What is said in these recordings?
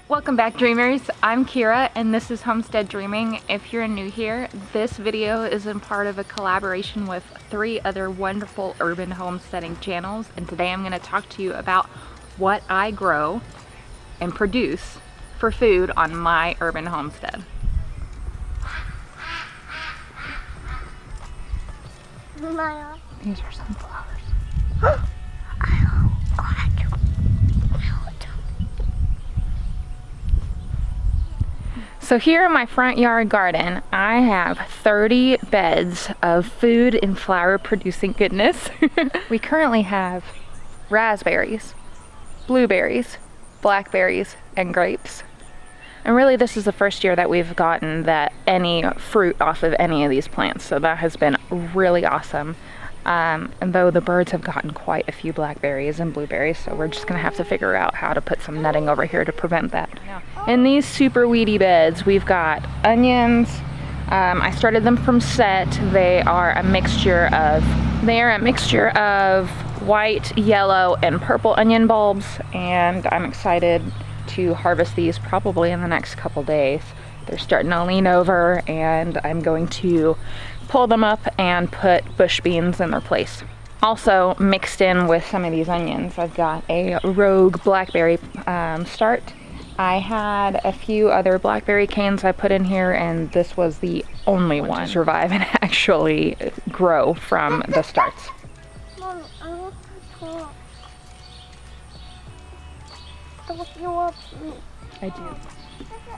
Welcome back, dreamers. I'm Kira and this is Homestead Dreaming. If you're new here, this video is in part of a collaboration with 3 other wonderful urban homesteading channels, and today I'm going to talk to you about what I grow and produce for food on my urban homestead. These are sunflowers. So here in my front yard garden, I have 30 beds of food and flower producing goodness. We currently have raspberries, blueberries, blackberries, and grapes. And really this is the first year that we've gotten any fruit off of any of these plants, so that has been really awesome. And though the birds have gotten quite a few blackberries and blueberries, so we're just gonna have to figure out how to put some netting over here to prevent that. In these super weedy beds, we've got onions. I started them from set. They are a mixture of white, yellow, and purple onion bulbs, and I'm excited to harvest these probably in the next couple days. They're starting to lean over, and I'm going to pull them up and put bush beans in their place. Also mixed in with some of these onions, I've got a rogue blackberry start. I had a few other blackberry canes I put in here, and this was the only one to survive and actually grow from the starts. Mommy, I want to talk. Don't you want me? I do. There's a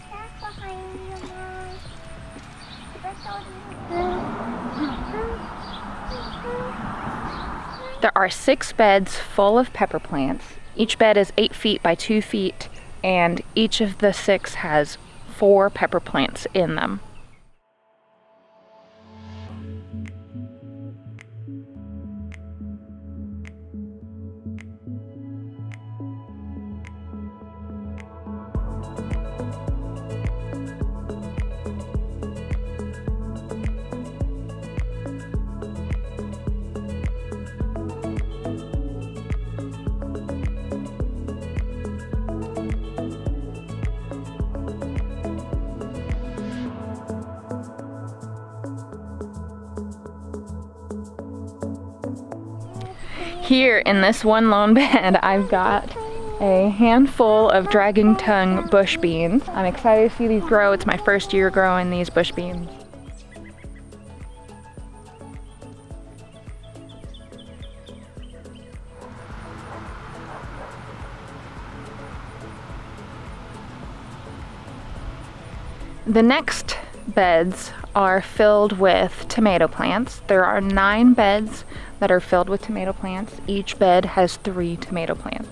cat behind you, Mom. There are 6 beds full of pepper plants. Each bed is 8 feet by 2 feet, and each of the 6 has 4 pepper plants in them. Here in this one lone bed, I've got a handful of dragon tongue bush beans. I'm excited to see these grow. It's my first year growing these bush beans. The next beds are filled with tomato plants. There are 9 beds that are filled with tomato plants. Each bed has 3 tomato plants.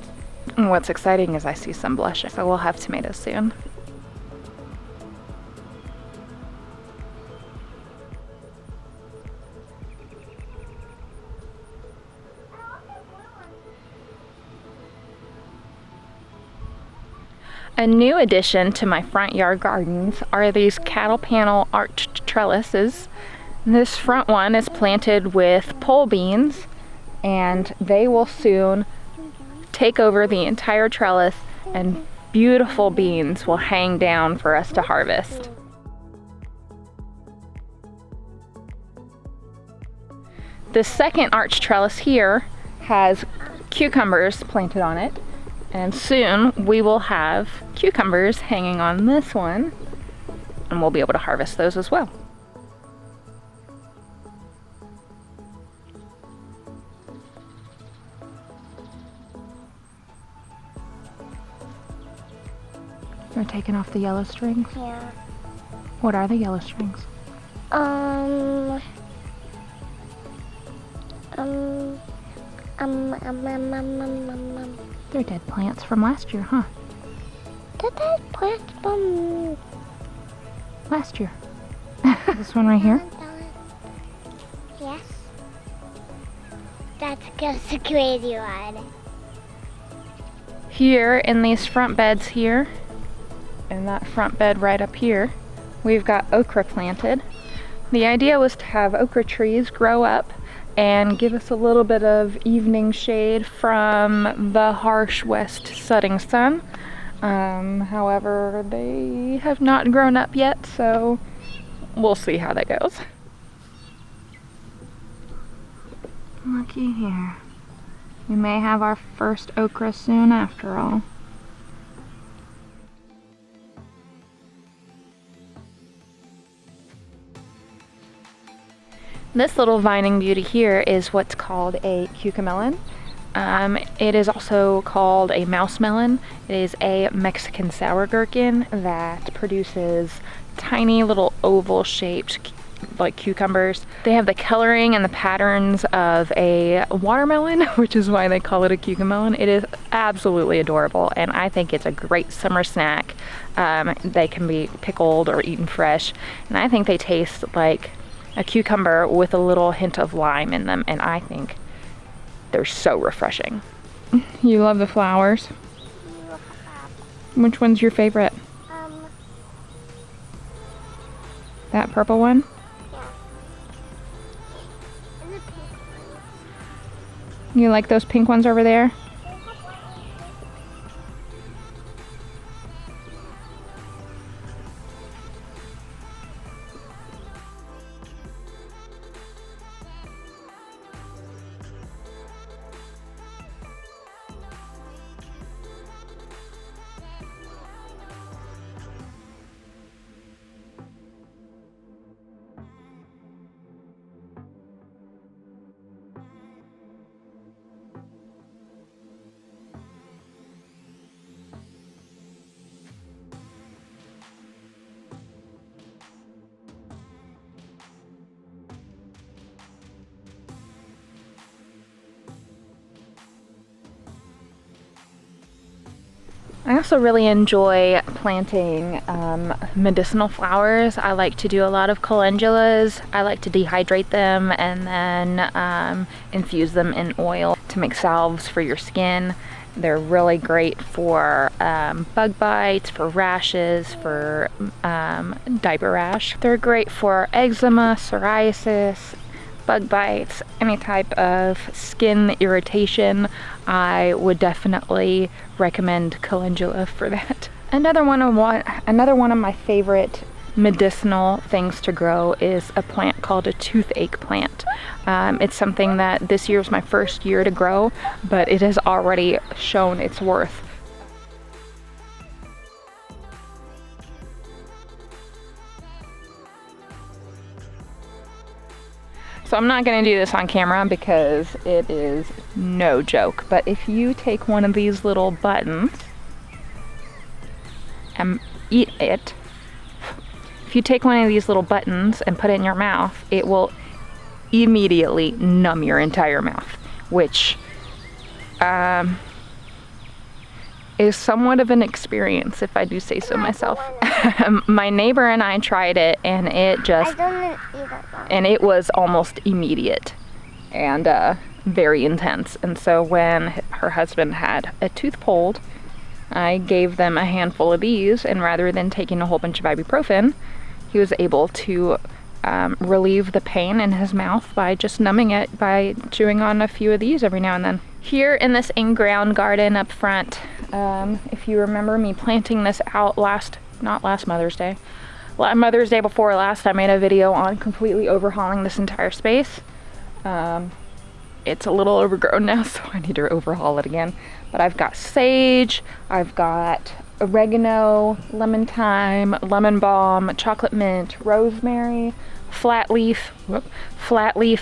And what's exciting is I see some blushing, so we'll have tomatoes soon. A new addition to my front yard gardens are these cattle panel arched trellises. This front one is planted with pole beans, and they will soon take over the entire trellis, and beautiful beans will hang down for us to harvest. The second arched trellis here has cucumbers planted on it, and soon we will have cucumbers hanging on this one, and we'll be able to harvest those as well. They're taking off the yellow strings? Yeah. What are the yellow strings? They're dead plants from last year, huh? They're dead plants from last year. This one right here? Yes. That's just a crazy one. Here in these front beds here, in that front bed right up here, we've got okra planted. The idea was to have okra trees grow up and give us a little bit of evening shade from the harsh west setting sun. However, they have not grown up yet, so we'll see how that goes. Looky here. We may have our first okra soon after all. This little vining beauty here is what's called a Keuka Melon. It is also called a mouse melon. It is a Mexican sour gherkin that produces tiny little oval shaped like cucumbers. They have the coloring and the patterns of a watermelon, which is why they call it a Keuka melon. It is absolutely adorable, and I think it's a great summer snack. They can be pickled or eaten fresh, and I think they taste like a cucumber with a little hint of lime in them, and I think they're so refreshing. You love the flowers? Which one's your favorite? That purple one? Yeah. And the pink one. You like those pink ones over there? I also really enjoy planting medicinal flowers. I like to do a lot of calendulas. I like to dehydrate them and then infuse them in oil to make salves for your skin. They're really great for bug bites, for rashes, for diaper rash. They're great for eczema, psoriasis, bug bites, any type of skin irritation. I would definitely recommend calendula for that. Another one of my favorite medicinal things to grow is a plant called a toothache plant. It's something that this year is my first year to grow, but it has already shown its worth. So I'm not going to do this on camera because it is no joke, but if you take one of these little buttons and eat it, if you take one of these little buttons and put it in your mouth, it will immediately numb your entire mouth, which is somewhat of an experience, if I do say so myself. My neighbor and I tried it, and it was almost immediate and very intense. And so when her husband had a tooth pulled, I gave them a handful of these, and rather than taking a whole bunch of ibuprofen, he was able to relieve the pain in his mouth by just numbing it by chewing on a few of these every now and then. Here in this in-ground garden up front, if you remember me planting this out not last Mother's Day, Mother's Day before last, I made a video on completely overhauling this entire space. It's a little overgrown now, so I need to overhaul it again. But I've got sage, I've got oregano, lemon thyme, lemon balm, chocolate mint, rosemary, flat leaf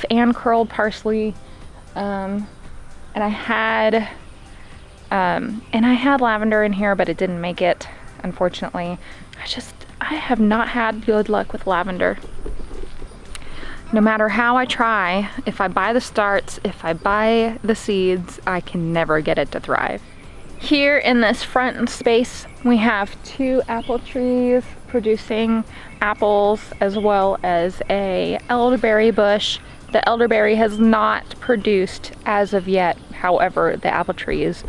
and curled parsley. And I had lavender in here, but it didn't make it, unfortunately. I have not had good luck with lavender. No matter how I try, if I buy the starts, if I buy the seeds, I can never get it to thrive. Here in this front space, we have 2 apple trees producing apples, as well as a elderberry bush. The elderberry has not produced as of yet. However, the apple trees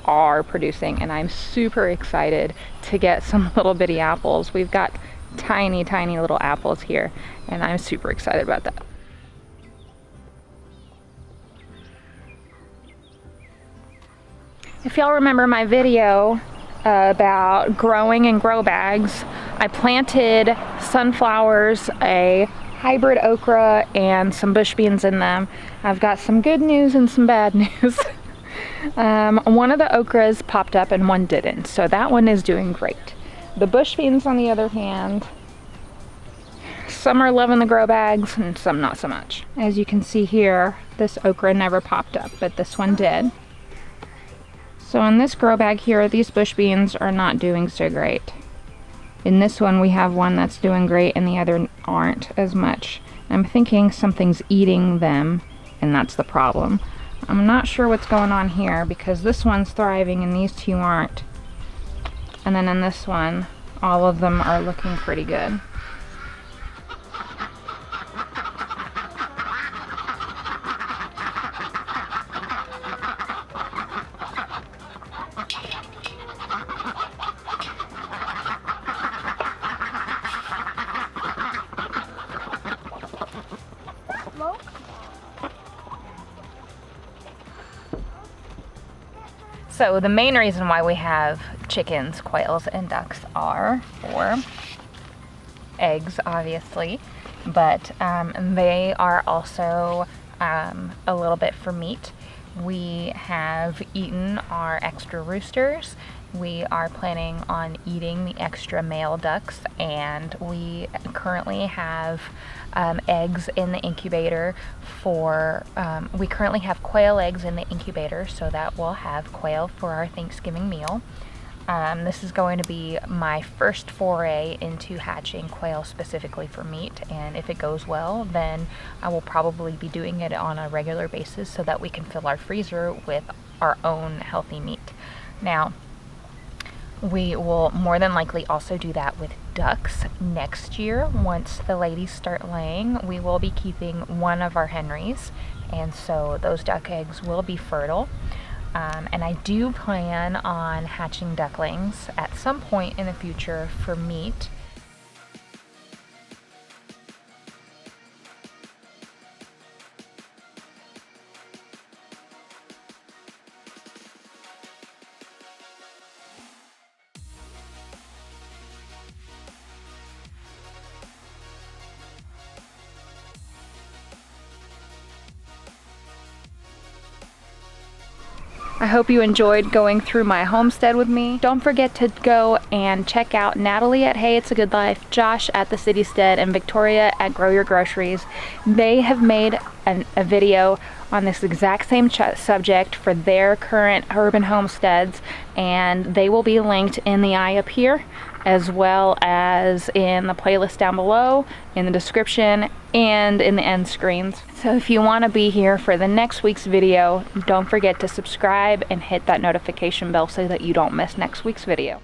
are producing, and I'm super excited to get some little bitty apples. We've got tiny little apples here, and I'm super excited about that. If y'all remember my video about growing in grow bags. I planted sunflowers, a hybrid okra, and some bush beans in them. I've got some good news and some bad news. One of the okras popped up and one didn't, so that one is doing great. The bush beans, on the other hand, some are loving the grow bags and some not so much. As you can see here, this okra never popped up, but this one did. So in this grow bag here, these bush beans are not doing so great. In this one, we have one that's doing great and the other aren't as much. I'm thinking something's eating them, and that's the problem. I'm not sure what's going on here because this one's thriving and these two aren't. And then in this one, all of them are looking pretty good. So the main reason why we have chickens, quails, and ducks are for eggs, obviously, but they are also a little bit for meat. We have eaten our extra roosters. We are planning on eating the extra male ducks, and we currently have eggs in the incubator for, we currently have quail eggs in the incubator, so that we'll have quail for our Thanksgiving meal. This is going to be my first foray into hatching quail specifically for meat, and if it goes well, then I will probably be doing it on a regular basis so that we can fill our freezer with our own healthy meat. Now, we will more than likely also do that with ducks next year. Once the ladies start laying, we will be keeping one of our henries, and so those duck eggs will be fertile. And I do plan on hatching ducklings at some point in the future for meat. I hope you enjoyed going through my homestead with me. Don't forget to go and check out Natalie at Hey It's a Good Life, Josh at the City Stead, and Victoria at Grow Your Groceries. They have made a video on this exact same subject for their current urban homesteads, and they will be linked in the eye up here, as well as in the playlist down below, in the description, and in the end screens. So if you want to be here for the next week's video, don't forget to subscribe and hit that notification bell so that you don't miss next week's video.